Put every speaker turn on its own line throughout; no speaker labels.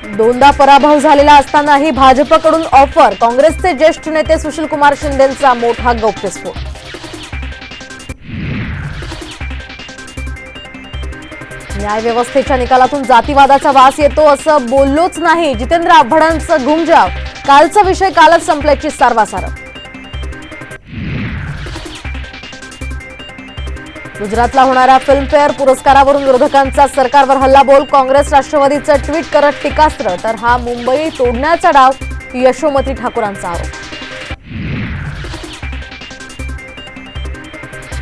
दोनदा पराभव झालेला असतानाही भाजपकडून ऑफर, काँग्रेसचे ज्येष्ठ नेते सुशीलकुमार शिंदेंचा मोठा गौप्यस्फोट। न्याय व्यवस्थेच्या निकालातून जातीवादाचा वास येतो असं बोललोच नाही, जितेंद्र आव्हाडांचं घुमजाव। कालचा विषय कालच संपल्याची सारवासार। गुजरातला होणाऱ्या फिल्मफेअर पुरस्कारावरून विरोधकांचा सरकारवर हल्लाबोल, काँग्रेस राष्ट्रवादीचं ट्विट करत टीकास्त्र, तर हा मुंबई तोडण्याचा डाव, यशोमती ठाकूरांचा आरोप।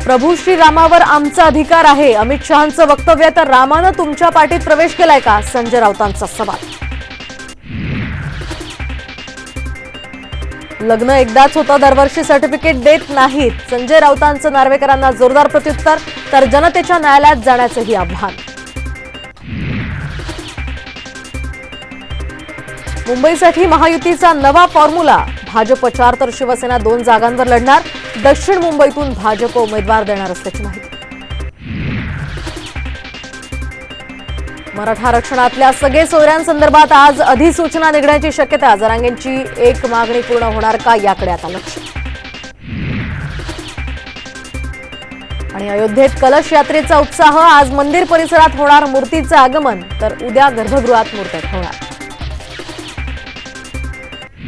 प्रभू श्रीरामावर आमचा अधिकार आहे, अमित शहांचं वक्तव्य, तर रामानं तुमच्या पार्टीत प्रवेश केलाय का, संजय राऊतांचा सवाल। लग्न एकदाच होतं, दरवर्षी सर्टिफिकेट देत नाहीत, संजय राऊतांचं नार्वेकरांना जोरदार प्रत्युत्तर, तर जनतेच्या न्यायालयात जाण्याचंही आव्हान। मुंबईसाठी महायुतीचा नवा फॉर्म्युला, भाजप 4 तर शिवसेना 2 जागांवर लढणार, दक्षिण मुंबईतून भाजप उमेदवार देणार असल्याची माहिती। मराठा आरक्षणातल्या सगळे सोयऱ्यांसंदर्भात आज अधिसूचना निघण्याची शक्यता, जरांगेंची एक मागणी पूर्ण होणार का याकडे आता लक्ष। आणि अयोध्येत कलश यात्रेचा उत्साह, आज मंदिर परिसरात होणार मूर्तीचं आगमन, तर उद्या गर्भगृहात मूर्त्या ठेवणार।